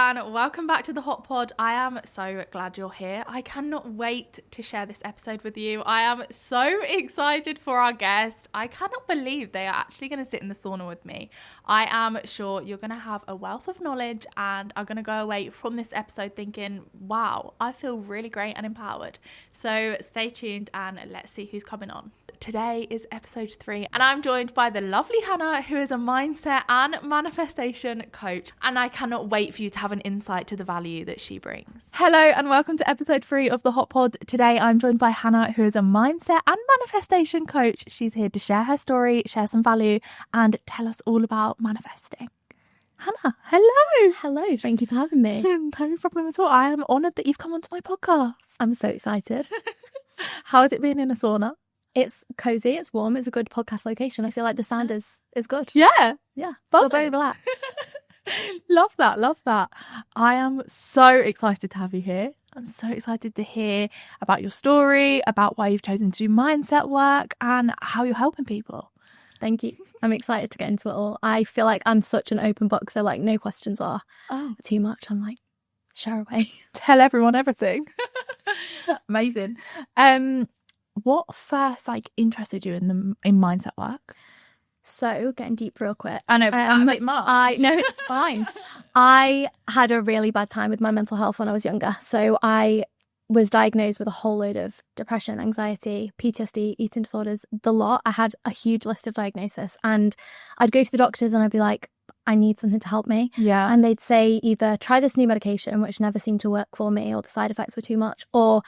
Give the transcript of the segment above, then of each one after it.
and welcome back to the Hot Pod. I am so glad you're here. I cannot wait to share this episode with you. I am so excited for our guest. I cannot believe they are actually going to sit in the sauna with me. I am sure you're going to have a wealth of knowledge and are going to go away from this episode thinking, wow, I feel really great and empowered. So stay tuned and let's see who's coming on. Today is episode 3 and I'm joined by the lovely Hannah, who is a mindset and manifestation coach, and I cannot wait for you to have an insight to the value that she brings. Hello and welcome to episode 3 of the Hot Pod. Today I'm joined by Hannah, who is a mindset and manifestation coach. She's here to share her story, share some value and tell us all about manifesting. Hannah, hello. Hello, thank you for having me. No problem at all. I am honoured that you've come onto my podcast. I'm so excited. How has it been in a sauna? It's cozy, it's warm, it's a good podcast location. I feel like the sound is good. Yeah. Feel very relaxed. Love that. I am so excited to have you here. I'm so excited to hear about your story, about why you've chosen to do mindset work and how you're helping people. Thank you. I'm excited to get into it all. I feel like I'm such an open book, so like no questions are too much. I'm like, share away. Tell everyone everything. Amazing. What first interested you in mindset work? So getting deep real quick. I know, a bit much. No, it's fine. I had a really bad time with my mental health when I was younger. So I was diagnosed with a whole load of depression, anxiety, PTSD, eating disorders, the lot. I had a huge list of diagnoses and I'd go to the doctors and I'd be like, I need something to help me. Yeah. And they'd say either try this new medication, which never seemed to work for me, or the side effects were too much, or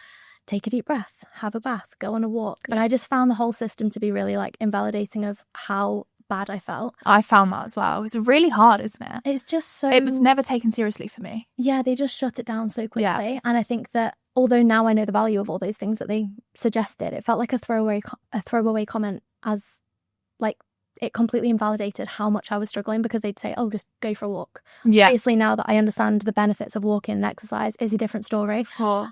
take a deep breath, have a bath, go on a walk. And I just found the whole system to be really invalidating of how bad I felt. I found that as well. It's really hard, isn't it? It's just so... It was never taken seriously for me. Yeah, they just shut it down so quickly. Yeah. And I think that although now I know the value of all those things that they suggested, it felt like a throwaway comment, as it completely invalidated how much I was struggling, because they'd say, oh, just go for a walk. Yeah. Obviously, now that I understand the benefits of walking and exercise is a different story. Oh.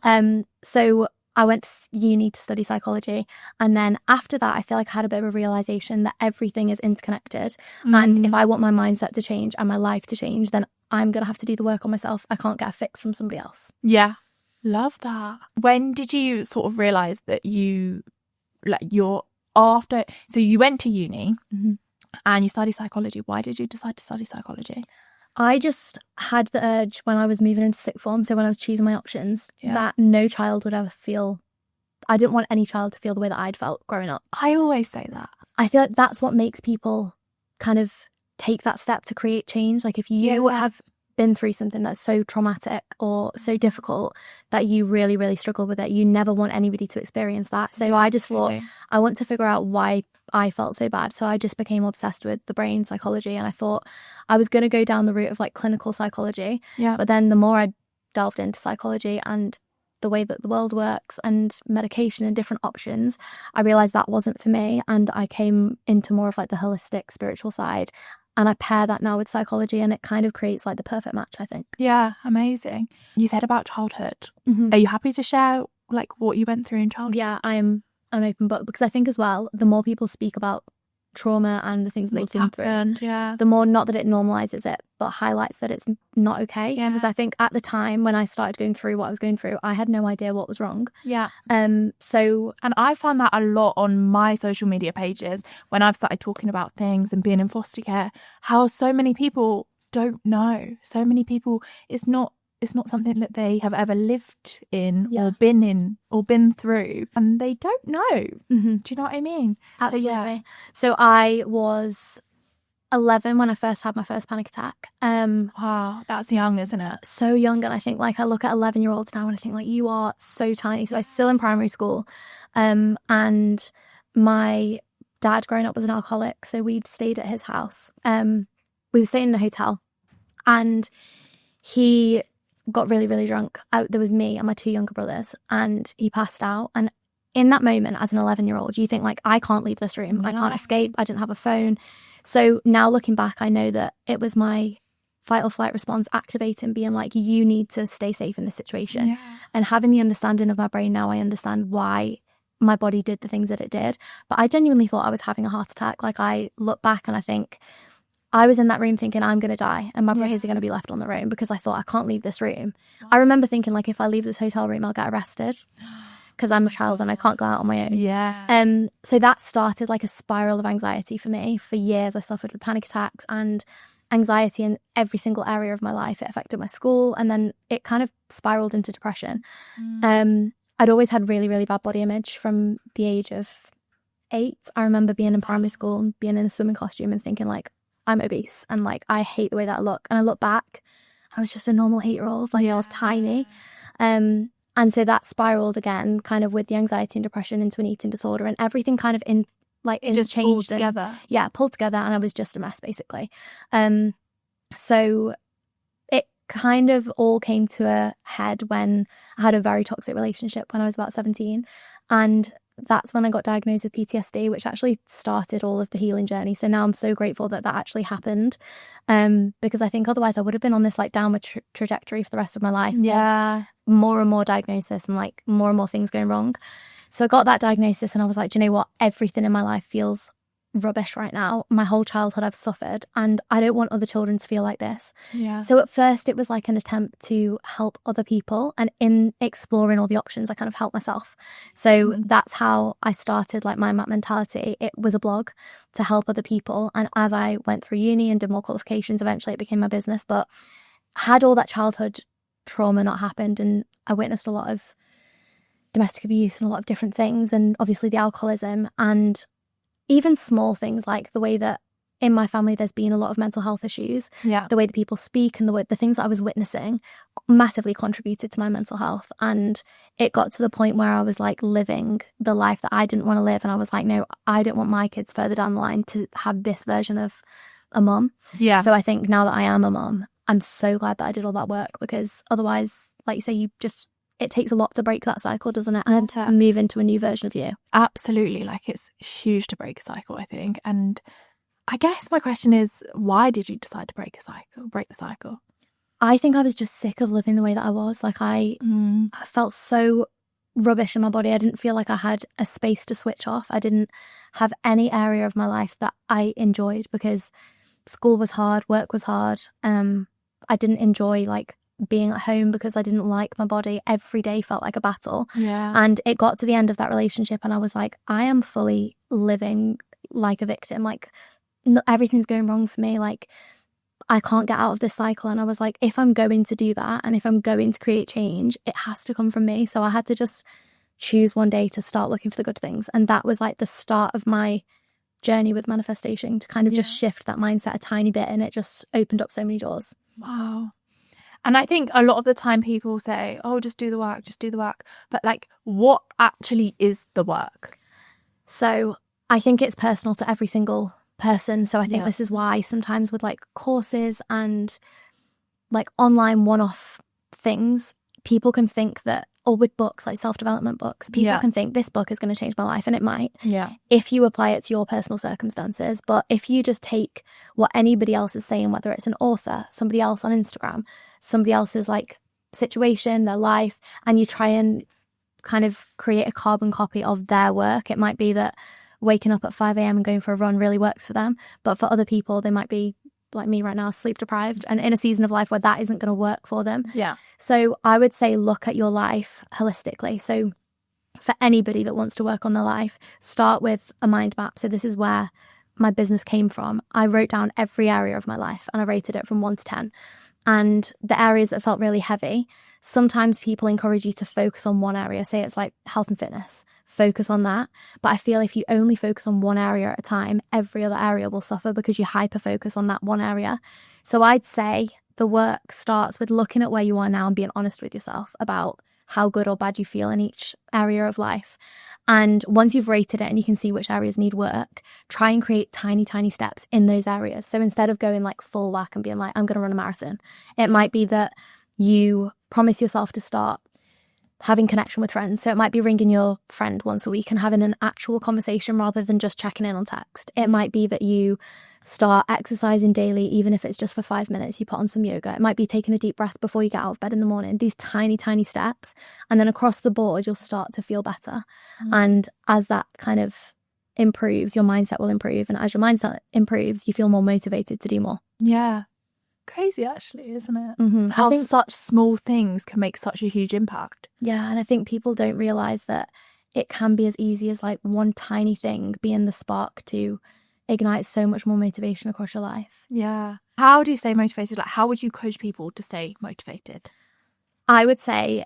So I went to uni to study psychology. And then after that, I feel like I had a bit of a realization that everything is interconnected. And if I want my mindset to change and my life to change, then I'm going to have to do the work on myself. I can't get a fix from somebody else. Yeah. Love that. When did you sort of realize that so you went to uni and you studied psychology. Why did you decide to study psychology? I just had the urge when I was moving into sixth form, so when I was choosing my options, that no child would ever feel... I didn't want any child to feel the way that I'd felt growing up. I always say that. I feel like that's what makes people kind of take that step to create change. Like if you have been through something that's so traumatic or so difficult that you really, really struggle with it, you never want anybody to experience that. So I just thought, I want to figure out why I felt so bad. So I just became obsessed with the brain, psychology, and I thought I was going to go down the route of clinical psychology. Yeah. But then the more I delved into psychology and the way that the world works and medication and different options, I realized that wasn't for me. And I came into more of the holistic spiritual side. And I pair that now with psychology, and it kind of creates the perfect match, I think. Yeah, amazing. You said about childhood. Are you happy to share what you went through in childhood? Yeah, I'm an open book, because I think as well, the more people speak about trauma and the things that they've been through, the more, not that it normalizes it, but highlights that it's not okay. Yeah. Because I think at the time when I started going through what I was going through, I had no idea what was wrong. Yeah. And I find that a lot on my social media pages when I've started talking about things and being in foster care, how so many people don't know. So many people, it's not something that they have ever lived in or been through, and they don't know. Do you know what I mean? Absolutely. So I was 11 when I first had my first panic attack. Wow, that's young, isn't it? So young. And I think I look at 11-year-olds now and I think you are so tiny. So I was still in primary school, and my dad growing up was an alcoholic, so we'd stayed at his house. We were staying in a hotel, and he got really, really drunk. There was me and my 2 younger brothers, and he passed out. And in that moment, as an 11-year-old, you think I can't leave this room. I can't escape. I didn't have a phone. So now looking back, I know that it was my fight or flight response activating, being you need to stay safe in this situation. Yeah. And having the understanding of my brain now, I understand why my body did the things that it did. But I genuinely thought I was having a heart attack. I look back and I think I was in that room thinking I'm going to die and my brothers are going to be left on their own, because I thought I can't leave this room. I remember thinking, like, if I leave this hotel room, I'll get arrested because I'm a child and I can't go out on my own. Yeah. So that started like a spiral of anxiety for me. For years, I suffered with panic attacks and anxiety in every single area of my life. It affected my school, and then it kind of spiraled into depression. I'd always had really, really bad body image from the age of 8. I remember being in primary school and being in a swimming costume and thinking, like, I'm obese and like I hate the way that I look. And I look back, I was just a normal 8-year-old. Like, I was tiny. And so that spiraled again, kind of with the anxiety and depression, into an eating disorder, and everything kind of Just changed pulled together. pulled together, and I was just a mess basically. So it kind of all came to a head when I had a very toxic relationship when I was about 17, and that's when I got diagnosed with PTSD, which actually started all of the healing journey. So now I'm so grateful that actually happened, because I think otherwise I would have been on this like downward trajectory for the rest of my life. Yeah. More and more diagnosis and like more and more things going wrong. So I got that diagnosis and I was like, do you know what? Everything in my life feels rubbish right now. My whole childhood I've suffered, and I don't want other children to feel like this. Yeah. So at first it was like an attempt to help other people, and in exploring all the options I kind of helped myself. So that's how I started like Mind Map Mentality. It was a blog to help other people, and as I went through uni and did more qualifications, eventually it became my business. But had all that childhood trauma not happened, and I witnessed a lot of domestic abuse and a lot of different things, and obviously the alcoholism, and even small things like the way that in my family there's been a lot of mental health issues. The way that people speak and the things that I was witnessing massively contributed to my mental health. And it got to the point where I was like living the life that I didn't want to live, and I was like, no, I don't want my kids further down the line to have this version of a mum. So I think now that I am a mum, I'm so glad that I did all that work, because otherwise, like you say, it takes a lot to break that cycle, doesn't it? And to move into a new version of you. Absolutely. Like, it's huge to break a cycle, I think. And I guess my question is, why did you decide to break the cycle? I think I was just sick of living the way that I was. Like, I felt so rubbish in my body. I didn't feel like I had a space to switch off. I didn't have any area of my life that I enjoyed, because school was hard, work was hard. I didn't enjoy like being at home because I didn't like my body. Every day felt like a battle. And it got to the end of that relationship and I was like, I am fully living like a victim. Like, everything's going wrong for me. Like, I can't get out of this cycle. And I was like, if I'm going to do that and if I'm going to create change, it has to come from me. So I had to just choose one day to start looking for the good things. And that was like the start of my journey with manifestation, to kind of just shift that mindset a tiny bit, and it just opened up so many doors. Wow. And I think a lot of the time people say, oh, just do the work. But like, what actually is the work? So I think it's personal to every single person. So I think this is why sometimes with like courses and like online one-off things, people can think that, or with books, like self-development books, people can think this book is going to change my life, and it might, if you apply it to your personal circumstances. But if you just take what anybody else is saying, whether it's an author, somebody else on Instagram, somebody else's like situation, their life, and you try and kind of create a carbon copy of their work, it might be that waking up at 5 a.m. and going for a run really works for them. But for other people, they might be like me right now, sleep deprived, and in a season of life where that isn't going to work for them. So I would say look at your life holistically. So for anybody that wants to work on their life, start with a mind map. So this is where my business came from. I wrote down every area of my life and I rated it from 1 to 10. And the areas that felt really heavy, sometimes people encourage you to focus on one area. Say it's like health and fitness, focus on that. But I feel if you only focus on one area at a time, every other area will suffer because you hyper focus on that one area. So I'd say the work starts with looking at where you are now and being honest with yourself about how good or bad you feel in each area of life. And once you've rated it and you can see which areas need work, try and create tiny, tiny steps in those areas. So instead of going like full whack and being like, I'm going to run a marathon, it might be that you promise yourself to start having connection with friends. So it might be ringing your friend once a week and having an actual conversation rather than just checking in on text. It might be that you start exercising daily, even if it's just for 5 minutes, you put on some yoga. It might be taking a deep breath before you get out of bed in the morning. These tiny, tiny steps. And then across the board, you'll start to feel better. And as that kind of improves, your mindset will improve. And as your mindset improves, you feel more motivated to do more. Yeah. Crazy, actually, isn't it? Mm-hmm. How such small things can make such a huge impact. Yeah, and I think people don't realise that it can be as easy as like one tiny thing being the spark to ignite so much more motivation across your life. Yeah. How do you stay motivated? Like, how would you coach people to stay motivated? I would say,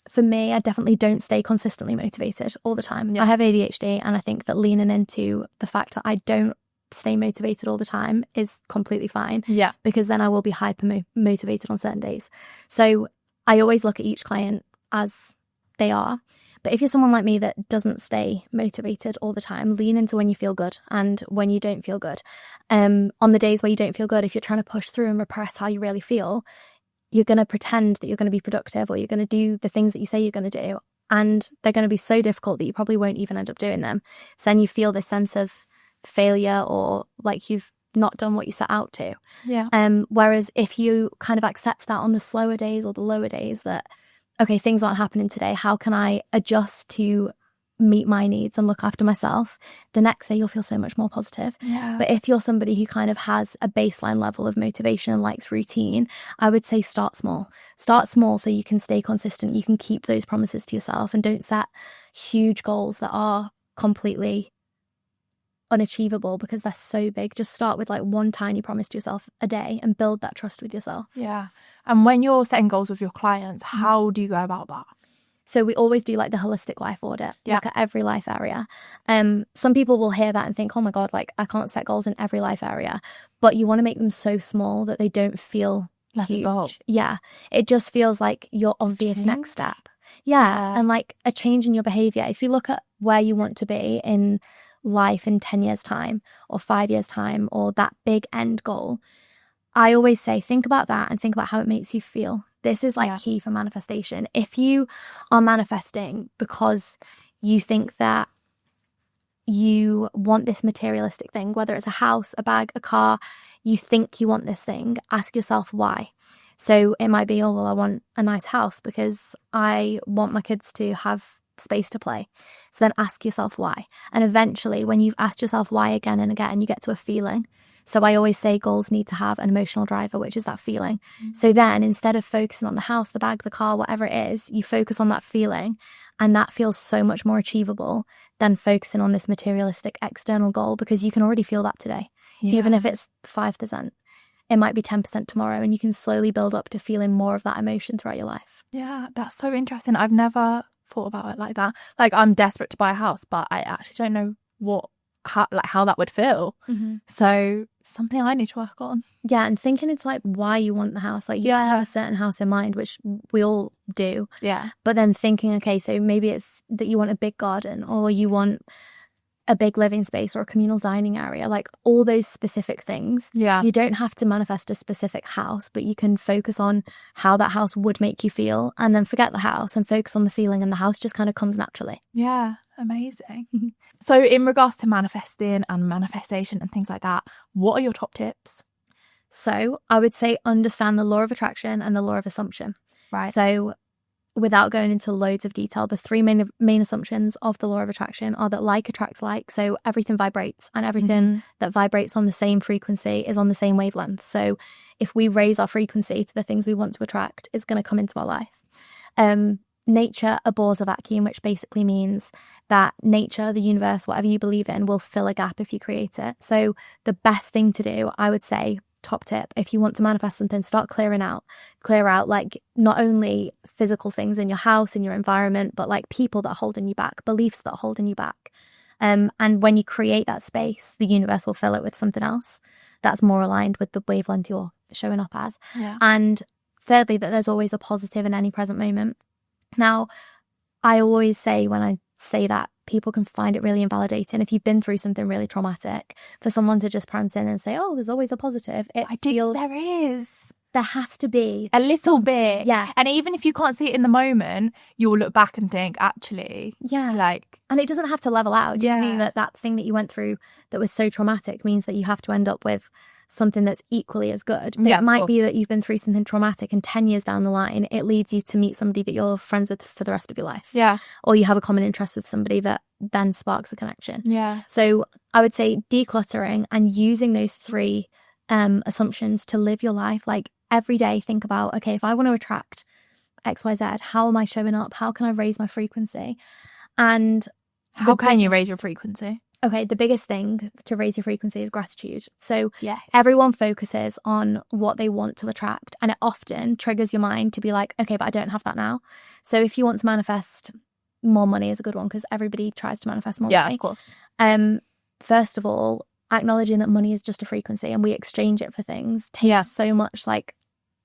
for me, I definitely don't stay consistently motivated all the time. Yeah. I have ADHD, and I think that leaning into the fact that I don't stay motivated all the time is completely fine. Yeah. Because then I will be hyper motivated on certain days. So I always look at each client as they are. But if you're someone like me that doesn't stay motivated all the time, lean into when you feel good and when you don't feel good. On the days where you don't feel good, if you're trying to push through and repress how you really feel, you're going to pretend that you're going to be productive, or you're going to do the things that you say you're going to do, and they're going to be so difficult that you probably won't even end up doing them. So then you feel this sense of failure, or like you've not done what you set out to. Yeah. Whereas if you kind of accept that on the slower days or the lower days, that okay, things aren't happening today, how can I adjust to meet my needs and look after myself? The next day you'll feel so much more positive. Yeah. But if you're somebody who kind of has a baseline level of motivation and likes routine, I would say start small so you can stay consistent, you can keep those promises to yourself, and don't set huge goals that are completely unachievable because they're so big. Just start with like one tiny promise to yourself a day and build that trust with yourself. Yeah. And when you're setting goals with your clients, how do you go about that? So we always do like the holistic life audit, look at every life area. Some people will hear that and think, oh my God, like I can't set goals in every life area. But you want to make them so small that they don't feel like huge. A goal. Yeah. It just feels like your obvious next step. Yeah. And like a change in your behavior. If you look at where you want to be in life in 10 years time or 5 years time, or that big end goal, I always say think about that and think about how it makes you feel. This is like key for manifestation. If you are manifesting because you think that you want this materialistic thing, whether it's a house, a bag, a car, you think you want this thing, ask yourself why. So it might be, oh well, I want a nice house because I want my kids to have space to play. So then ask yourself why. And eventually when you've asked yourself why again and again, you get to a feeling. So I always say goals need to have an emotional driver, which is that feeling. So then instead of focusing on the house, the bag, the car, whatever it is, you focus on that feeling, and that feels so much more achievable than focusing on this materialistic external goal, because you can already feel that today. Even if it's 5%, it might be 10% tomorrow, and you can slowly build up to feeling more of that emotion throughout your life. Yeah, that's so interesting. I've never thought about it like that. Like, I'm desperate to buy a house, but I actually don't know how that would feel. So something I need to work on. Yeah, and thinking into like why you want the house. Like you have a certain house in mind, which we all do. Yeah. But then thinking, okay, so maybe it's that you want a big garden, or you want a big living space, or a communal dining area, like all those specific things. Yeah. You don't have to manifest a specific house, but you can focus on how that house would make you feel, and then forget the house and focus on the feeling, and the house just kind of comes naturally. Yeah, amazing. So in regards to manifesting and manifestation and things like that, what are your top tips? So I would say understand the law of attraction and the law of assumption. Right. So without going into loads of detail, the three main assumptions of the law of attraction are that like attracts like. So everything vibrates, and everything that vibrates on the same frequency is on the same wavelength. So if we raise our frequency to the things we want to attract, it's going to come into our life. Nature abhors a vacuum, which basically means that nature, the universe, whatever you believe in, will fill a gap if you create it. So the best thing to do, I would say, top tip, if you want to manifest something, start clear out like not only physical things in your house, in your environment, but like people that are holding you back, beliefs that are holding you back. And when you create that space, the universe will fill it with something else that's more aligned with the wavelength you're showing up as. Yeah. And thirdly, that there's always a positive in any present moment. Now, I always say when I say that, people can find it really invalidating. If you've been through something really traumatic, for someone to just prance in and say, oh, there's always a positive, there has to be a little bit. Yeah. And even if you can't see it in the moment, you'll look back and think, actually, and it doesn't have to level out. It doesn't mean that thing that you went through that was so traumatic means that you have to end up with something that's equally as good. But it might be that you've been through something traumatic and 10 years down the line, it leads you to meet somebody that you're friends with for the rest of your life. Yeah. Or you have a common interest with somebody that then sparks a connection. Yeah. So I would say decluttering and using those 3 assumptions to live your life. Like every day, think about, okay, if I want to attract XYZ, how am I showing up? How can I raise my frequency? And how can you raise your frequency? Okay, the biggest thing to raise your frequency is gratitude. So yes, everyone focuses on what they want to attract, and it often triggers your mind to be like, okay, but I don't have that now. So if you want to manifest more money, is a good one, because everybody tries to manifest more money. Yeah, of course. First of all, acknowledging that money is just a frequency and we exchange it for things takes so much, like,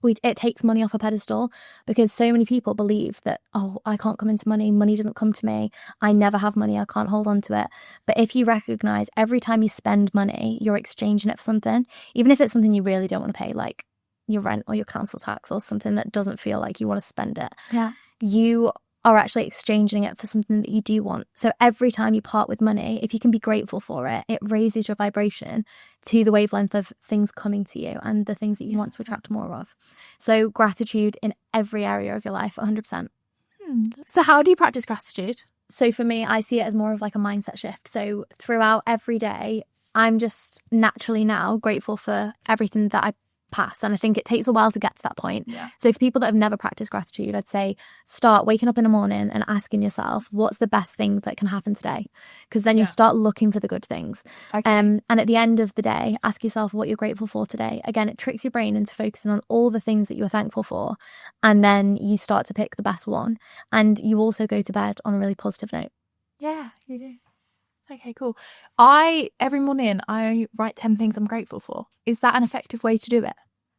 it takes money off a pedestal, because so many people believe that, oh, I can't come into money doesn't come to me, I never have money, I can't hold on to it. But if you recognize every time you spend money, you're exchanging it for something, even if it's something you really don't want to pay, like your rent or your council tax or something that doesn't feel like you want to spend it, you are actually exchanging it for something that you do want. So every time you part with money, if you can be grateful for it, it raises your vibration to the wavelength of things coming to you and the things that you want to attract more of. So gratitude in every area of your life, 100%. So how do you practice gratitude? So for me, I see it as more of like a mindset shift. So throughout every day, I'm just naturally now grateful for everything that I pass, and I think it takes a while to get to that point. So for people that have never practiced gratitude, I'd say start waking up in the morning and asking yourself, what's the best thing that can happen today? Because then you'll start looking for the good things. And at the end of the day, ask yourself what you're grateful for today. Again, it tricks your brain into focusing on all the things that you're thankful for, and then you start to pick the best one, and you also go to bed on a really positive note. Yeah, you do. Okay, cool. Every morning I write 10 things I'm grateful for. Is that an effective way to do it?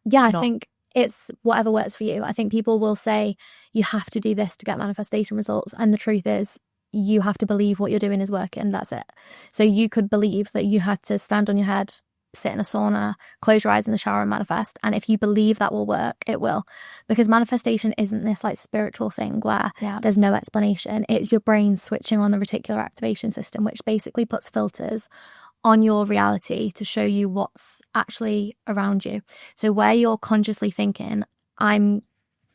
Yeah, I think it's whatever works for you. I think people will say you have to do this to get manifestation results. And the truth is, you have to believe what you're doing is working. That's it. So you could believe that you had to stand on your head, sit in a sauna, close your eyes in the shower and manifest. And if you believe that will work, it will. Because manifestation isn't this like spiritual thing where there's no explanation. It's your brain switching on the reticular activation system, which basically puts filters on your reality to show you what's actually around you. So where you're consciously thinking, I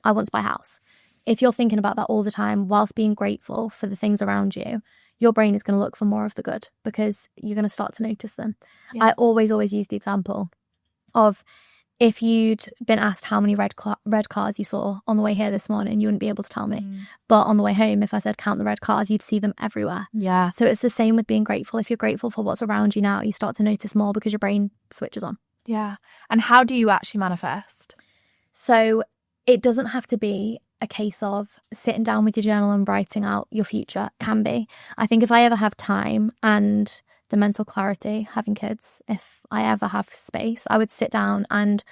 want to buy a house. If you're thinking about that all the time whilst being grateful for the things around you, your brain is going to look for more of the good, because you're going to start to notice them. I always use the example of, if you'd been asked how many red cars you saw on the way here this morning, you wouldn't be able to tell me. But on the way home, if I said count the red cars, you'd see them everywhere. Yeah. So it's the same with being grateful. If you're grateful for what's around you now, you start to notice more because your brain switches on. Yeah. And how do you actually manifest? So it doesn't have to be a case of sitting down with your journal and writing out your future. It can be. I think if I ever have time and the mental clarity, having kids, if I ever have space, I would sit down and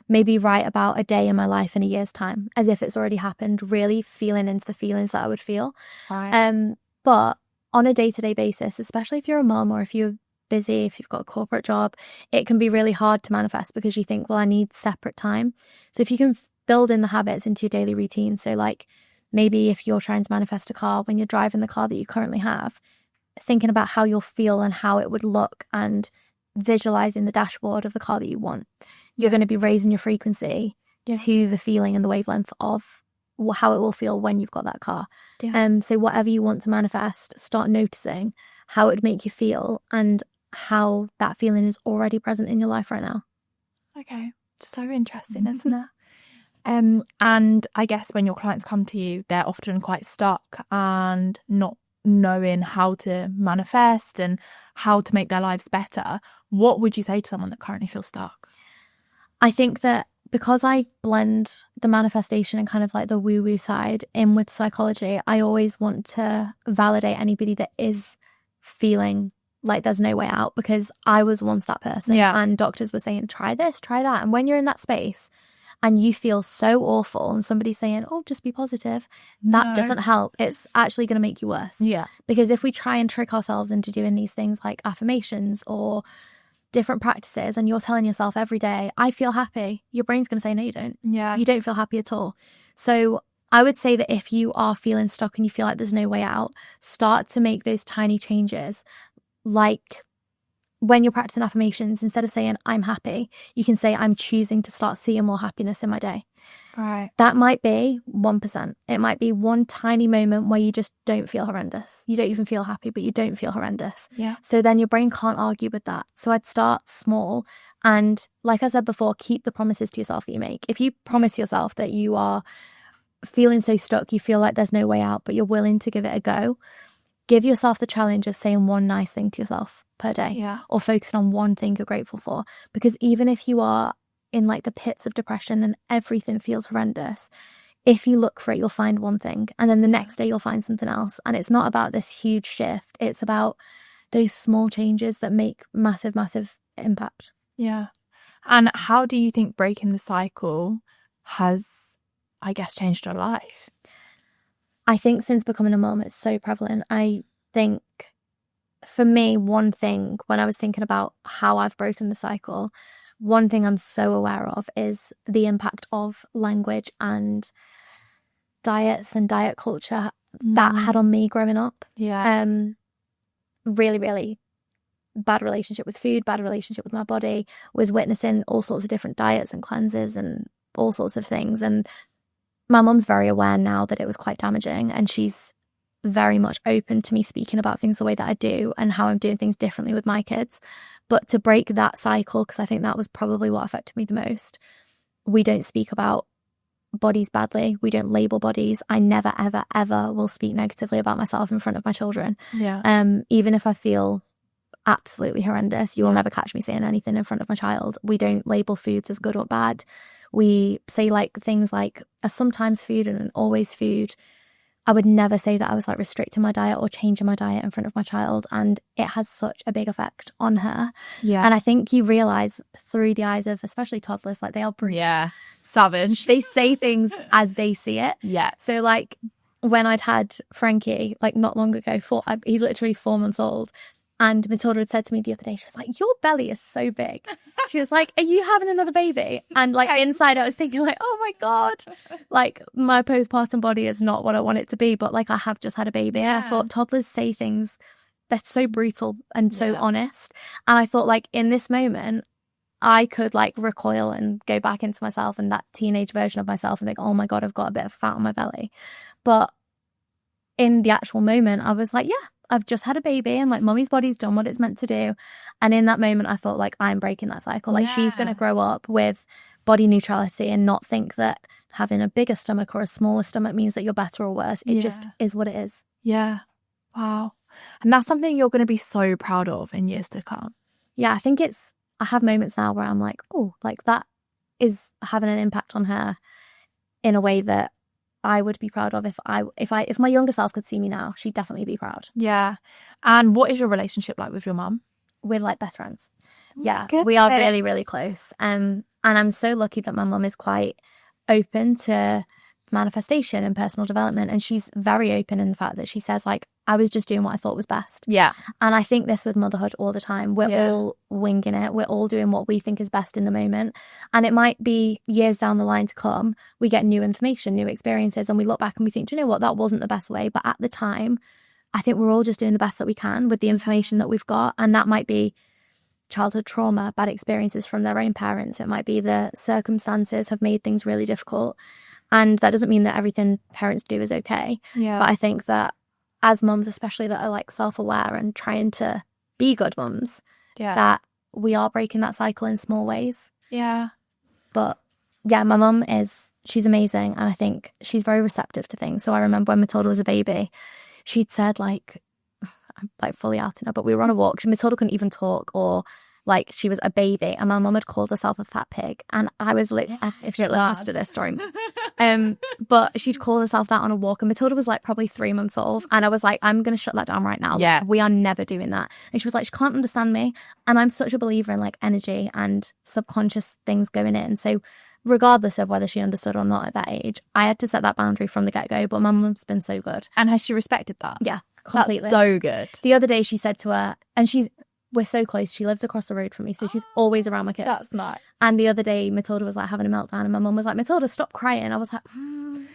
maybe write about a day in my life in a year's time, as if it's already happened, really feeling into the feelings that I would feel. But on a day-to-day basis, especially if you're a mum or if you're busy, if you've got a corporate job, it can be really hard to manifest because you think, well, I need separate time. So if you can build in the habits into your daily routine, so like maybe if you're trying to manifest a car, when you're driving the car that you currently have, thinking about how you'll feel and how it would look and visualizing the dashboard of the car that you want, you're going to be raising your frequency to the feeling and the wavelength of how it will feel when you've got that car. So whatever you want to manifest, start noticing how it would make you feel and how that feeling is already present in your life right now. Okay, so interesting, isn't it? And I guess when your clients come to you, they're often quite stuck and not knowing how to manifest and how to make their lives better. What would you say to someone that currently feels stuck? I think that because I blend the manifestation and kind of like the woo-woo side in with psychology, I always want to validate anybody that is feeling like there's no way out, because I was once that person. And doctors were saying, try this, try that. And when you're in that space and you feel so awful and somebody's saying, oh, just be positive, that doesn't help. It's actually going to make you worse. Because if we try and trick ourselves into doing these things like affirmations or different practices, and you're telling yourself every day, I feel happy, your brain's going to say, no, you don't. You don't feel happy at all. So I would say that if you are feeling stuck and you feel like there's no way out, start to make those tiny changes, like when you're practicing affirmations, instead of saying I'm happy, you can say I'm choosing to start seeing more happiness in my day. Right. That might be 1%. It might be one tiny moment where you just don't feel horrendous. You don't even feel happy, but you don't feel horrendous. Yeah. So then your brain can't argue with that. So I'd start small. And like I said before, keep the promises to yourself that you make. If you promise yourself that you are feeling so stuck, you feel like there's no way out, but you're willing to give it a go, give yourself the challenge of saying one nice thing to yourself per day. Yeah. Or focusing on one thing you're grateful for. Because even if you are in like the pits of depression and everything feels horrendous, if you look for it, you'll find one thing, and then the next day you'll find something else. And it's not about this huge shift. It's about those small changes that make massive, massive impact. Yeah. And how do you think breaking the cycle has, I guess, changed your life? I think since becoming a mom, it's so prevalent. I think for me, one thing when I was thinking about how I've broken the cycle, one thing I'm so aware of is the impact of language and diets and diet culture that had on me growing up. Yeah. Really, really bad relationship with food, bad relationship with my body, was witnessing all sorts of different diets and cleanses and all sorts of things. And my mum's very aware now that it was quite damaging, and she's very much open to me speaking about things the way that I do and how I'm doing things differently with my kids. But to break that cycle, because I think that was probably what affected me the most, we don't speak about bodies badly. We don't label bodies. I never, ever, ever will speak negatively about myself in front of my children. Yeah. Even if I feel absolutely horrendous, you will never catch me saying anything in front of my child. We don't label foods as good or bad. We say like things like a sometimes food and an always food. I would never say that I was like restricting my diet or changing my diet in front of my child, and it has such a big effect on her. Yeah. And I think you realize through the eyes of especially toddlers, like they are brutal. Yeah. Savage. They say things as they see it. Yeah. So like when I'd had Frankie like not long ago, he's literally 4 months old, and Matilda had said to me the other day, she was like, your belly is so big. She was like, are you having another baby? And like inside I was thinking like, oh my God, like my postpartum body is not what I want it to be, but like I have just had a baby. Yeah. I thought toddlers say things, they're so brutal and so honest. And I thought like in this moment, I could like recoil and go back into myself and that teenage version of myself and think, oh my God, I've got a bit of fat on my belly. But in the actual moment, I was like, yeah, I've just had a baby and like mommy's body's done what it's meant to do. And in that moment, I thought like I'm breaking that cycle. Like she's going to grow up with body neutrality and not think that having a bigger stomach or a smaller stomach means that you're better or worse. It just is what it is. Yeah. Wow. And that's something you're going to be so proud of in years to come. Yeah, I think I have moments now where I'm like, oh, like that is having an impact on her in a way that I would be proud of. If my younger self could see me now, she'd definitely be proud. Yeah. And what is your relationship like with your mum? We're like best friends. Yeah, Goodness. we are really, really close. And I'm so lucky that my mum is quite open to manifestation and personal development, and she's very open in the fact that she says like, I was just doing what I thought was best. Yeah. And I think this with motherhood all the time. We're all winging it. We're all doing what we think is best in the moment. And it might be years down the line to come, we get new information, new experiences, and we look back and we think, do you know what, that wasn't the best way. But at the time, I think we're all just doing the best that we can with the information that we've got. And that might be childhood trauma, bad experiences from their own parents. It might be the circumstances have made things really difficult. And that doesn't mean that everything parents do is okay. Yeah. But I think that as mums, especially that are like self-aware and trying to be good mums, that we are breaking that cycle in small ways. Yeah. But yeah, my mum she's amazing. And I think she's very receptive to things. So I remember when Matilda was a baby, she'd said like, I'm like fully outing her, but we were on a walk. Matilda couldn't even talk, or like she was a baby, and my mum had called herself a fat pig, and I was literally, if she listens to this story, but she'd called herself that on a walk, and Matilda was like probably 3 months old, and I was like, I'm gonna shut that down right now. Yeah, we are never doing that. And she was like, she can't understand me, and I'm such a believer in like energy and subconscious things going in. So regardless of whether she understood or not at that age, I had to set that boundary from the get-go. But my mum's been so good. And has she respected that? Yeah, completely. That's so good. The other day she said to her, and we're so close, she lives across the road from me, so she's always around my kids. That's nice. And the other day Matilda was like having a meltdown, and my mum was like, Matilda, stop crying. I was like, Mum!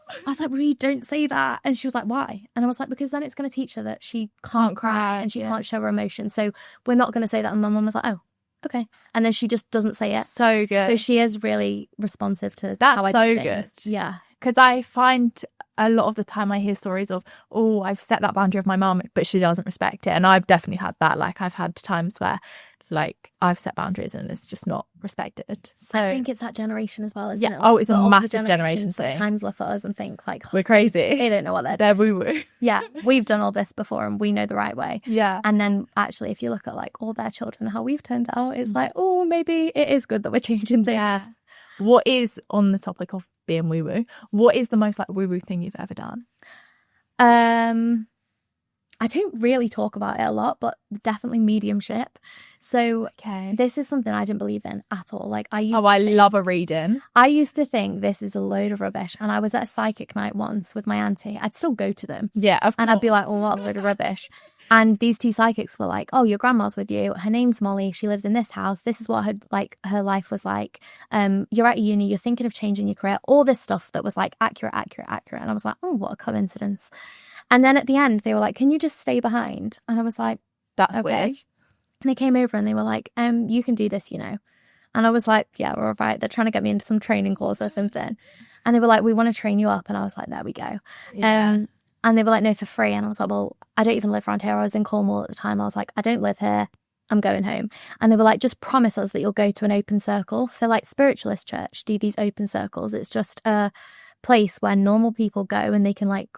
I was like, Marie, don't say that. And she was like, why? And I was like, because then it's going to teach her that she can't cry and she can't show her emotion. So we're not going to say that. And my mum was like, oh, okay. And then she just doesn't say it. So good. So she is really responsive to That's how I so do things. good. Yeah. Because I find a lot of the time I hear stories of, oh, I've set that boundary with my mum, but she doesn't respect it. And I've definitely had that. Like, I've had times where, like, I've set boundaries and it's just not respected. So I think it's that generation as well, isn't it? Oh, it's The a older massive generation generations thing. sometimes look at us and think, like, We're crazy. They don't know what they're They're doing. woo-woo. Yeah, we've done all this before and we know the right way. Yeah. And then actually, if you look at, like, all their children, how we've turned out, it's like, oh, maybe it is good that we're changing things. Yeah. What is, on the topic of being woo-woo, what is the most, like, woo-woo thing you've ever done? I don't really talk about it a lot, but definitely mediumship. So this is something I didn't believe in at all. Like, I love a reading. I used to think this is a load of rubbish. And I was at a psychic night once with my auntie. I'd still go to them. Yeah, of course. And I'd be like, oh, what a load of rubbish. And these two psychics were like, oh, your grandma's with you. Her name's Molly. She lives in this house. This is what her life was like. You're at uni. You're thinking of changing your career. All this stuff that was like accurate. And I was like, oh, what a coincidence. And then at the end, they were like, can you just stay behind? And I was like, that's okay. weird. And they came over and they were like, you can do this, you know. And I was like, yeah, we're all right. They're trying to get me into some training course or something. And they were like, we want to train you up. And I was like, there we go. Yeah. And they were like, no, for free. And I was like, well, I don't even live around here. I was in Cornwall at the time. I was like, I don't live here. I'm going home. And they were like, just promise us that you'll go to an open circle. So like Spiritualist Church do these open circles. It's just a place where normal people go and they can like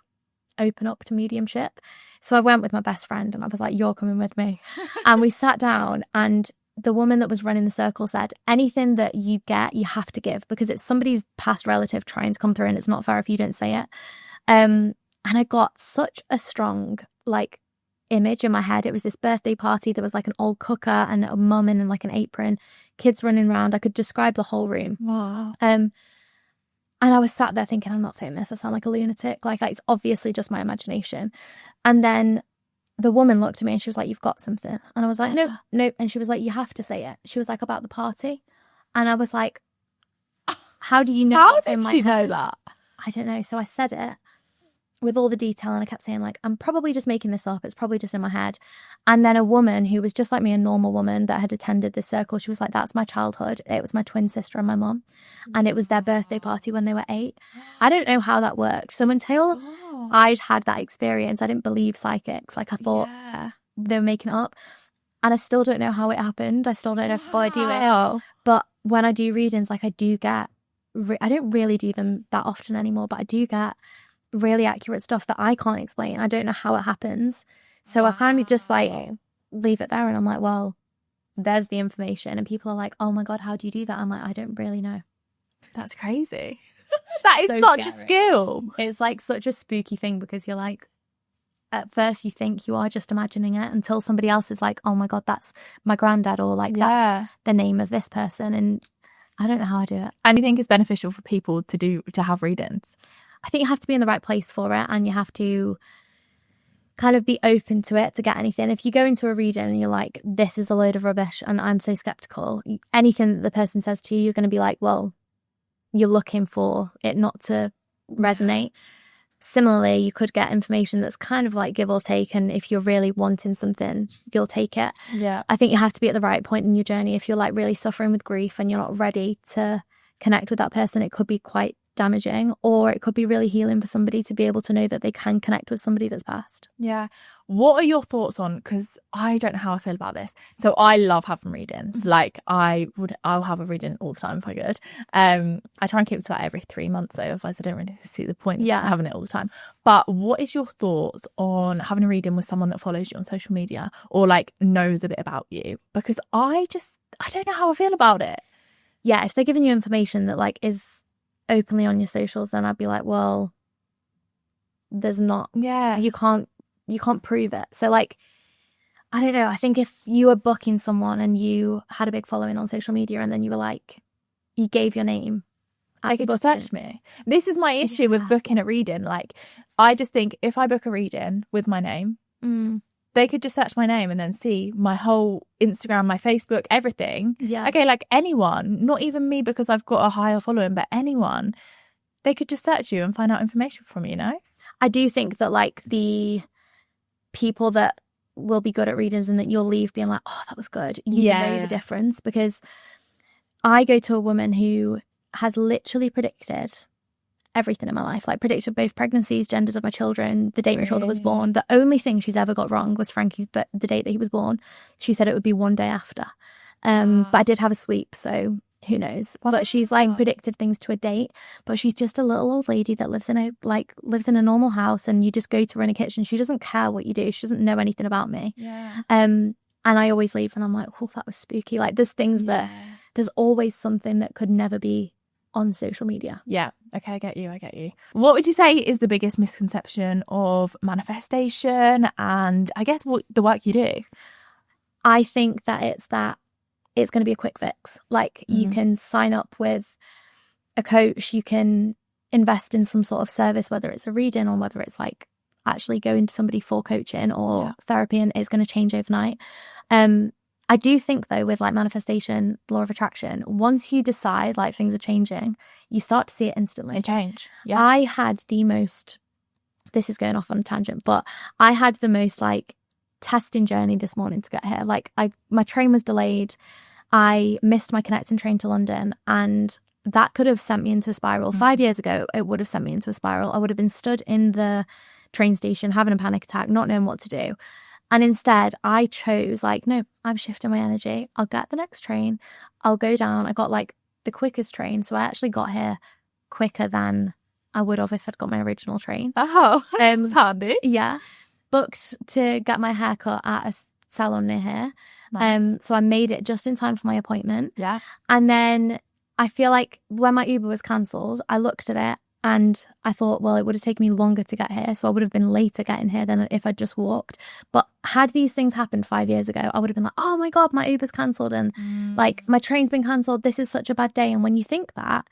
open up to mediumship. So I went with my best friend and I was like, you're coming with me. And we sat down and the woman that was running the circle said, anything that you get, you have to give because it's somebody's past relative trying to come through and it's not fair if you don't say it. And I got such a strong, like, image in my head. It was this birthday party. There was, like, an old cooker and a mum in, like, an apron, kids running around. I could describe the whole room. Wow. And I was sat there thinking, I'm not saying this. I sound like a lunatic. Like, it's obviously just my imagination. And then the woman looked at me and she was like, you've got something. And I was like, no. And she was like, you have to say it. She was like, about the party. And I was like, how do you know? How did she know that? I don't know. So I said it with all the detail and I kept saying like, I'm probably just making this up. It's probably just in my head. And then a woman who was just like me, a normal woman that had attended this circle, she was like, that's my childhood. It was my twin sister and my mum. And it was their birthday party when they were 8. I don't know how that worked. So until I'd had that experience, I didn't believe psychics. Like I thought they were making it up. And I still don't know how it happened. I still don't know if I do it. But when I do readings, like I do get, I don't really do them that often anymore, but I do get really accurate stuff that I can't explain. I don't know how it happens. So I kind of just like leave it there and I'm like, well, there's the information. And people are like, oh my God, how do you do that? I'm like, I don't really know. That's crazy. That is So such scary. a skill. It's like such a spooky thing because you're like, at first you think you are just imagining it until somebody else is like, oh my God, that's my granddad or like that's the name of this person. And I don't know how I do it. And you think it's beneficial for people to have readings? I think you have to be in the right place for it and you have to kind of be open to it to get anything. If you go into a reading and you're like, this is a load of rubbish and I'm so skeptical, anything that the person says to you, you're going to be like, well, you're looking for it not to resonate. Similarly, you could get information that's kind of like give or take. And if you're really wanting something, you'll take it. Yeah. I think you have to be at the right point in your journey. If you're like really suffering with grief and you're not ready to connect with that person, it could be quite damaging, or it could be really healing for somebody to be able to know that they can connect with somebody that's passed. Yeah. What are your thoughts on, because I don't know how I feel about this. So I love having readings. Like I'll have a reading all the time if I could. I try and keep it to like every 3 months though, otherwise I don't really see the point of having it all the time. But what is your thoughts on having a reading with someone that follows you on social media or like knows a bit about you? Because I don't know how I feel about it. Yeah, if they're giving you information that like is openly on your socials, then I'd be like, well, there's not, you can't prove it. So like, I don't know, I think if you were booking someone and you had a big following on social media and then you were like, you gave your name, they could just search me. This is my issue with booking a reading. Like, I just think if I book a reading with my name, they could just search my name and then see my whole Instagram, my Facebook, everything. Yeah. Okay, like anyone, not even me because I've got a higher following, but anyone they could just search you and find out information from you, no? I do think that like the people that will be good at readings and that you'll leave being like, oh, that was good. You know the difference, because I go to a woman who has literally predicted everything in my life, like predicted both pregnancies, genders of my children, the date my child was born. The only thing she's ever got wrong was Frankie's, but the date that he was born. She said it would be one day after. But I did have a sweep, so who knows? But she's like predicted things to a date, but she's just a little old lady that lives in a normal house, and you just go to her in a kitchen. She doesn't care what you do. She doesn't know anything about me. And I always leave and I'm like, oh, that was spooky. Like there's things that there's always something that could never be on social media. Yeah. Okay, I get you. What would you say is the biggest misconception of manifestation and I guess what the work you do? I think that it's going to be a quick fix. Like you can sign up with a coach, you can invest in some sort of service, whether it's a reading or whether it's like actually going to somebody for coaching or therapy, and it's going to change overnight. I do think though with like manifestation, law of attraction, once you decide like things are changing, you start to see it instantly. They change. Yeah. I had the most, this is going off on a tangent, but I had the most like testing journey this morning to get here. Like my train was delayed. I missed my connecting train to London, and that could have sent me into a spiral. 5 years ago, it would have sent me into a spiral. I would have been stood in the train station having a panic attack, not knowing what to do. And instead, I chose like, no, I'm shifting my energy. I'll get the next train. I'll go down. I got like the quickest train. So I actually got here quicker than I would have if I'd got my original train. Oh, that's handy. Yeah. Booked to get my hair cut at a salon near here. Nice. So I made it just in time for my appointment. Yeah. And then I feel like when my Uber was cancelled, I looked at it and I thought, well, it would have taken me longer to get here. So I would have been later getting here than if I'd just walked. But had these things happened 5 years ago, I would have been like, oh my God, my Uber's cancelled and like my train's been cancelled. This is such a bad day. And when you think that,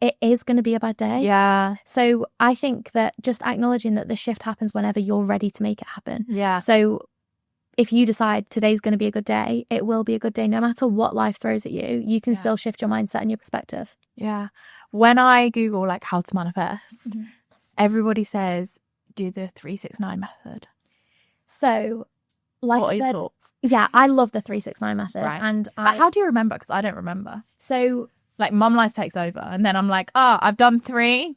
it is going to be a bad day. Yeah. So I think that just acknowledging that the shift happens whenever you're ready to make it happen. Yeah. So if you decide today's going to be a good day, it will be a good day. No matter what life throws at you, you can still shift your mindset and your perspective. Yeah. When I Google like how to manifest, everybody says do the 369 method. So like what are I your said, thoughts? yeah, I love the 369 method. Right. And But how do you remember? Because I don't remember. So like mum life takes over and then I'm like, I've done 3.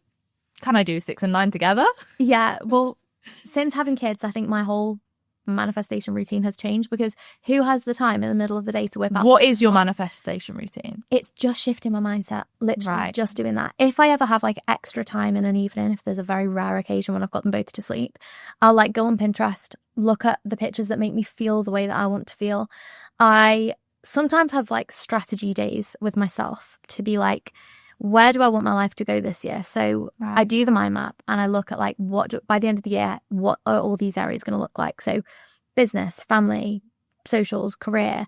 Can I do 6 and 9 together? Yeah. Well, since having kids, I think my whole manifestation routine has changed, because who has the time in the middle of the day to whip out? What is your manifestation routine? It's just shifting my mindset, literally Right. just doing that. If I ever have like extra time in an evening, if there's a very rare occasion when I've got them both to sleep, I'll like go on Pinterest, look at the pictures that make me feel the way that I want to feel. I sometimes have like strategy days with myself to be like, where do I want my life to go this year? So I do the mind map and I look at like by the end of the year, what are all these areas going to look like? So business, family, socials, career,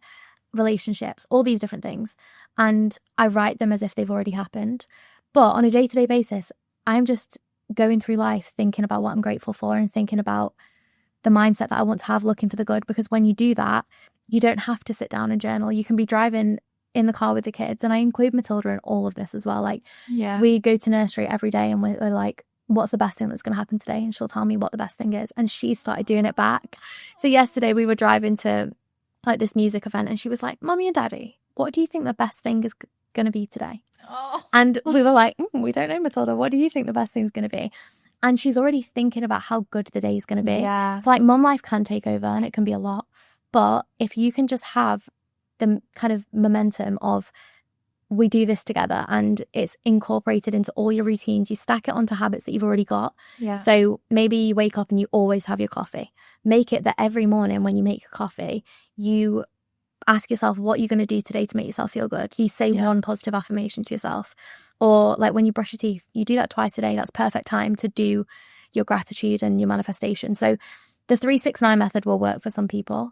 relationships, all these different things. And I write them as if they've already happened. But on a day-to-day basis, I'm just going through life thinking about what I'm grateful for and thinking about the mindset that I want to have, looking for the good. Because when you do that, you don't have to sit down and journal. You can be driving in the car with the kids, and I include Matilda in all of this as well. Like we go to nursery every day and we're like, what's the best thing that's going to happen today? And she'll tell me what the best thing is, and she started doing it back. So yesterday we were driving to like this music event and she was like, Mommy and Daddy, what do you think the best thing is going to be today? And we were like, we don't know, Matilda, what do you think the best thing's going to be? And she's already thinking about how good the day is going to be. It's like mom life can take over and it can be a lot, but if you can just have the kind of momentum of we do this together and it's incorporated into all your routines, you stack it onto habits that you've already got. So maybe you wake up and you always have your coffee. Make it that every morning when you make your coffee, you ask yourself what you're going to do today to make yourself feel good. You say one positive affirmation to yourself. Or like when you brush your teeth, you do that twice a day. That's perfect time to do your gratitude and your manifestation. So the 369 method will work for some people.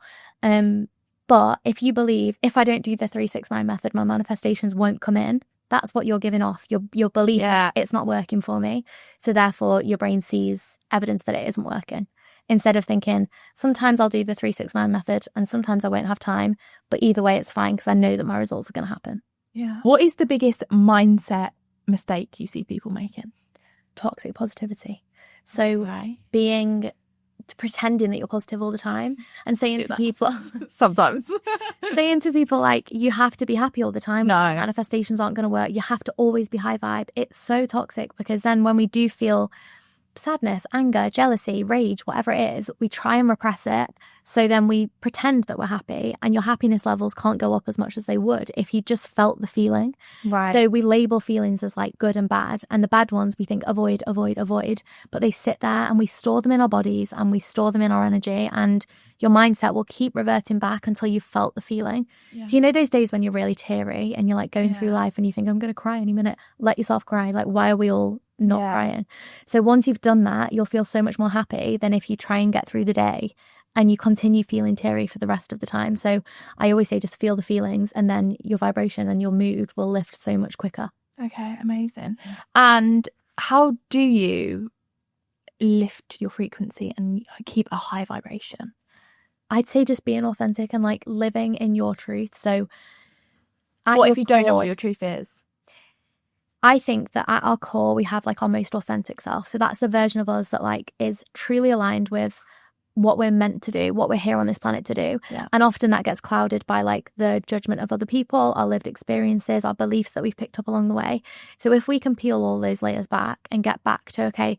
But if you believe, if I don't do the 369 method, my manifestations won't come in, that's what you're giving off. Your belief it's not working for me. So therefore, your brain sees evidence that it isn't working. Instead of thinking, sometimes I'll do the 369 method and sometimes I won't have time. But either way, it's fine because I know that my results are going to happen. Yeah. What is the biggest mindset mistake you see people making? toxic positivity. So pretending that you're positive all the time and saying to people sometimes saying to people like, you have to be happy all the time. No. Manifestations aren't going to work. You have to always be high vibe. It's so toxic, because then when we do feel sadness, anger, jealousy, rage, whatever it is, we try and repress it. So then we pretend that we're happy, and your happiness levels can't go up as much as they would if you just felt the feeling. Right. So we label feelings as like good and bad, and the bad ones we think avoid, but they sit there and we store them in our bodies and we store them in our energy, and your mindset will keep reverting back until you felt the feeling. Yeah. So you know those days when you're really teary and you're like going through life and you think, I'm going to cry any minute. Let yourself cry. Like, why are we all not crying? So once you've done that, you'll feel so much more happy than if you try and get through the day and you continue feeling teary for the rest of the time. So I always say just feel the feelings, and then your vibration and your mood will lift so much quicker. Okay, amazing. And how do you lift your frequency and keep a high vibration? I'd say just being authentic and like living in your truth. So what if you don't know what your truth is? I think that at our core, we have like our most authentic self. So that's the version of us that like is truly aligned with what we're meant to do, what we're here on this planet to do. Yeah. And often that gets clouded by like the judgment of other people, our lived experiences, our beliefs that we've picked up along the way. So if we can peel all those layers back and get back to, okay,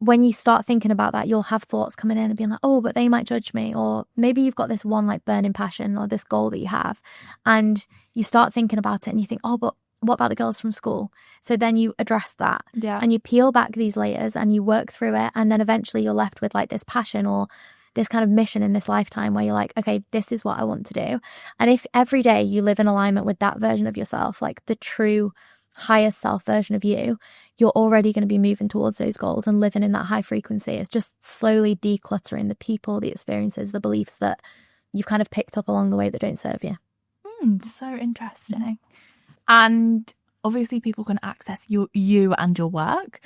when you start thinking about that, you'll have thoughts coming in and being like, oh, but they might judge me. Or maybe you've got this one like burning passion or this goal that you have, and you start thinking about it and you think, oh, but what about the girls from school? So then you address that and you peel back these layers and you work through it. And then eventually you're left with like this passion or this kind of mission in this lifetime where you're like, okay, this is what I want to do. And if every day you live in alignment with that version of yourself, like the true highest self version of you, you're already going to be moving towards those goals and living in that high frequency. It's just slowly decluttering the people, the experiences, the beliefs that you've kind of picked up along the way that don't serve you. So interesting. And obviously people can access you and your work.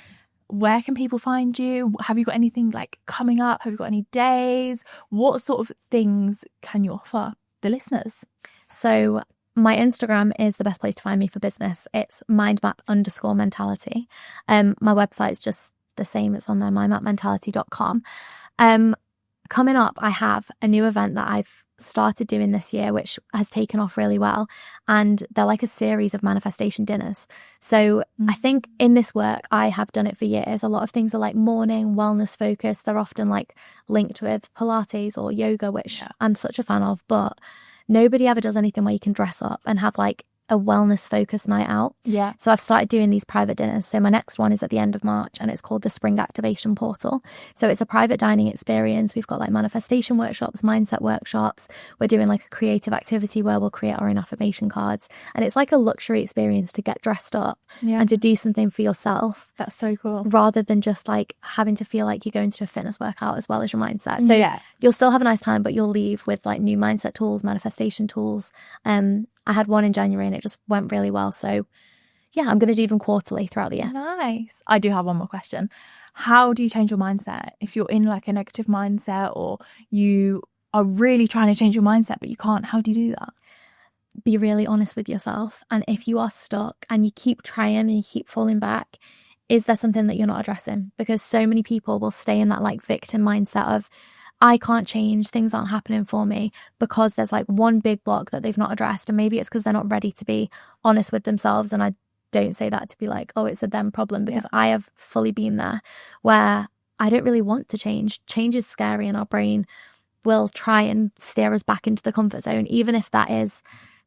Where can people find you? Have you got anything like coming up? Have you got any days? What sort of things can you offer the listeners? So my Instagram is the best place to find me for business. It's mindmap_mentality. My website's just the same. It's on there, mindmapmentality.com. Coming up, I have a new event that I've started doing this year, which has taken off really well. And they're like a series of manifestation dinners. So I think in this work, I have done it for years. A lot of things are like morning wellness focused. They're often like linked with Pilates or yoga, which I'm such a fan of, but nobody ever does anything where you can dress up and have like a wellness focused night out. Yeah. So I've started doing these private dinners. So my next one is at the end of March and it's called the Spring Activation Portal. So it's a private dining experience. We've got like manifestation workshops, mindset workshops. We're doing like a creative activity where we'll create our own affirmation cards. And it's like a luxury experience to get dressed up and to do something for yourself. That's so cool. Rather than just like having to feel like you're going to a fitness workout as well as your mindset. So you'll still have a nice time, but you'll leave with like new mindset tools, manifestation tools. I had one in January and it just went really well. So yeah, I'm going to do them quarterly throughout the year. Nice. I do have one more question. How do you change your mindset? If you're in like a negative mindset or you are really trying to change your mindset, but you can't, how do you do that? Be really honest with yourself. And if you are stuck and you keep trying and you keep falling back, is there something that you're not addressing? Because so many people will stay in that like victim mindset of, I can't change, things aren't happening for me, because there's like one big block that they've not addressed. And maybe it's because they're not ready to be honest with themselves. And I don't say that to be like, oh, it's a them problem, because I have fully been there where I don't really want to change. Change is scary and our brain will try and steer us back into the comfort zone, even if that is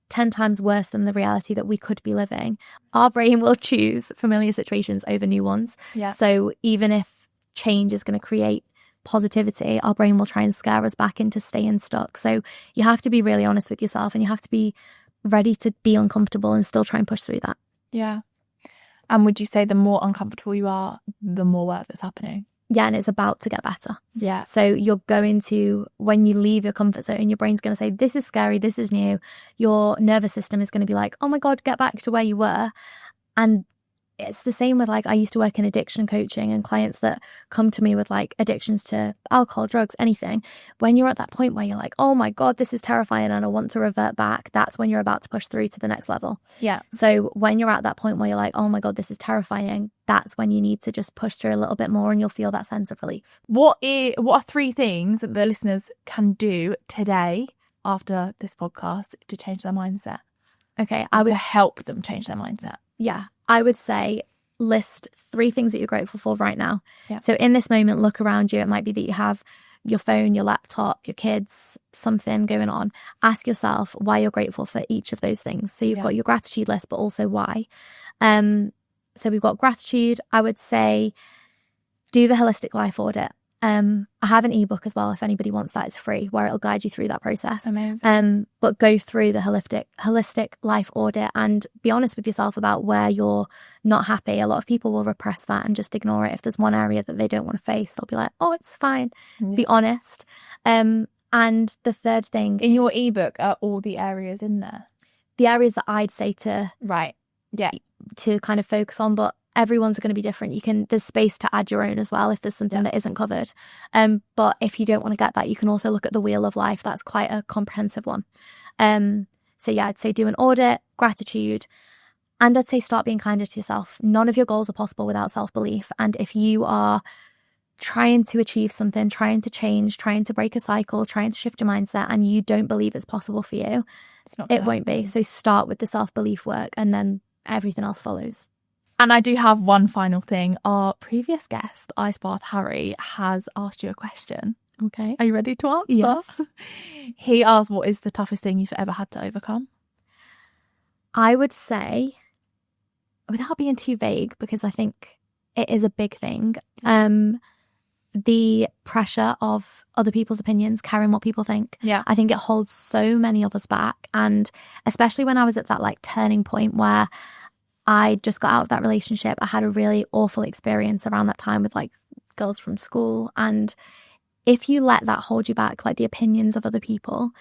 10 times worse than the reality that we could be living. Our brain will choose familiar situations over new ones. Yeah. So even if change is going to create positivity, our brain will try and scare us back into staying stuck. So you have to be really honest with yourself and you have to be ready to be uncomfortable and still try and push through that. Yeah. And would you say the more uncomfortable you are, the more work that's happening? Yeah, and it's about to get better. Yeah. So you're going to, when you leave your comfort zone, your brain's going to say, this is scary, this is new. Your nervous system is going to be like, oh my God, get back to where you were. And it's the same with like, I used to work in addiction coaching, and clients that come to me with like addictions to alcohol, drugs, anything. When you're at that point where you're like, oh my God, this is terrifying and I want to revert back, that's when you're about to push through to the next level. Yeah. So when you're at that point where you're like, oh my God, this is terrifying, that's when you need to just push through a little bit more, and you'll feel that sense of relief. What are 3 things that the listeners can do today after this podcast to change their mindset? Okay. To help them change their mindset. Yeah. I would say list 3 things that you're grateful for right now. Yeah. So in this moment, look around you. It might be that you have your phone, your laptop, your kids, something going on. Ask yourself why you're grateful for each of those things. So you've got your gratitude list, but also why. So we've got gratitude. I would say do the holistic life audit. I have an ebook as well, if anybody wants that. It's free, where it'll guide you through that process. Amazing. But go through the holistic life audit and be honest with yourself about where you're not happy. A lot of people will repress that and just ignore it. If there's one area that they don't want to face, they'll be like, oh, it's fine. Yeah. Be honest. And the third thing, in your ebook, are all the areas in there? The areas that I'd say to to kind of focus on, but everyone's going to be different. There's space to add your own as well if there's something that isn't covered. But if you don't want to get that, you can also look at the Wheel of Life. That's quite a comprehensive one. So yeah, I'd say do an audit, gratitude, and I'd say start being kinder to yourself. None of your goals are possible without self-belief. And if you are trying to achieve something, trying to change, trying to break a cycle, trying to shift your mindset, and you don't believe it's possible for you, it won't be. So start with the self-belief work, and then everything else follows. And I do have one final thing. Our previous guest, Ice Bath Harry, has asked you a question. Okay. Are you ready to answer? Yes. He asked, what is the toughest thing you've ever had to overcome? I would say, without being too vague, because I think it is a big thing, the pressure of other people's opinions, caring what people think. Yeah. I think it holds so many of us back. And especially when I was at that like turning point where I just got out of that relationship, I had a really awful experience around that time with like girls from school. And if you let that hold you back, like the opinions of other people,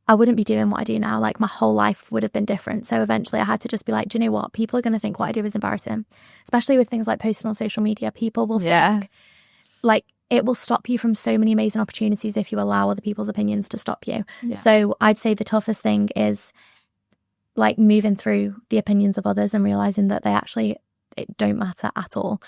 I wouldn't be doing what I do now. Like my whole life would have been different. So eventually I had to just be like, do you know what? People are going to think what I do is embarrassing, especially with things like posting on social media. People will think, like, it will stop you from so many amazing opportunities if you allow other people's opinions to stop you. Yeah. So I'd say the toughest thing is like moving through the opinions of others and realizing that it don't matter at all.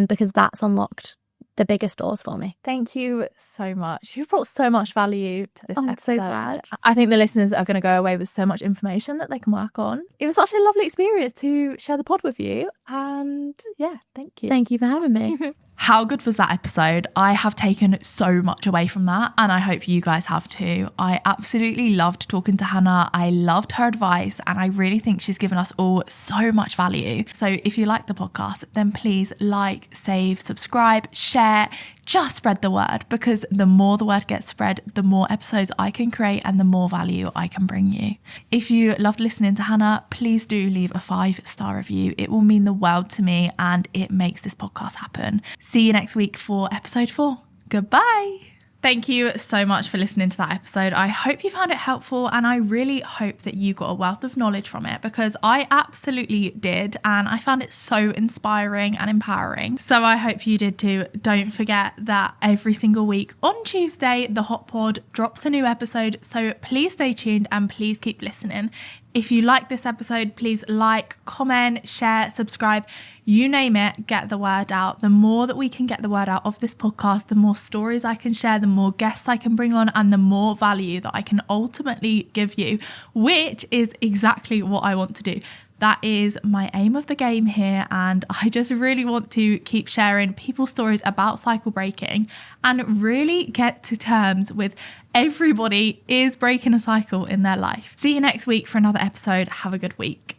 Because that's unlocked the biggest doors for me. Thank you so much. You've brought so much value to this episode. I'm so glad. I think the listeners are going to go away with so much information that they can work on. It was such a lovely experience to share the pod with you. And yeah, thank you. Thank you for having me. How good was that episode? I have taken so much away from that, and I hope you guys have too. I absolutely loved talking to Hannah. I loved her advice, and I really think she's given us all so much value. So if you like the podcast, then please like, save, subscribe, share, just spread the word, because the more the word gets spread, the more episodes I can create and the more value I can bring you. If you loved listening to Hannah, please do leave a 5-star review. It will mean the world to me, and it makes this podcast happen. See you next week for episode 4. Goodbye. Thank you so much for listening to that episode. I hope you found it helpful, and I really hope that you got a wealth of knowledge from it, because I absolutely did, and I found it so inspiring and empowering. So I hope you did too. Don't forget that every single week on Tuesday, the Hot Pod drops a new episode. So please stay tuned and please keep listening. If you like this episode, please like, comment, share, subscribe, you name it, get the word out. The more that we can get the word out of this podcast, the more stories I can share, the more guests I can bring on, and the more value that I can ultimately give you, which is exactly what I want to do. That is my aim of the game here, and I just really want to keep sharing people's stories about cycle breaking and really get to terms with everybody is breaking a cycle in their life. See you next week for another episode. Have a good week.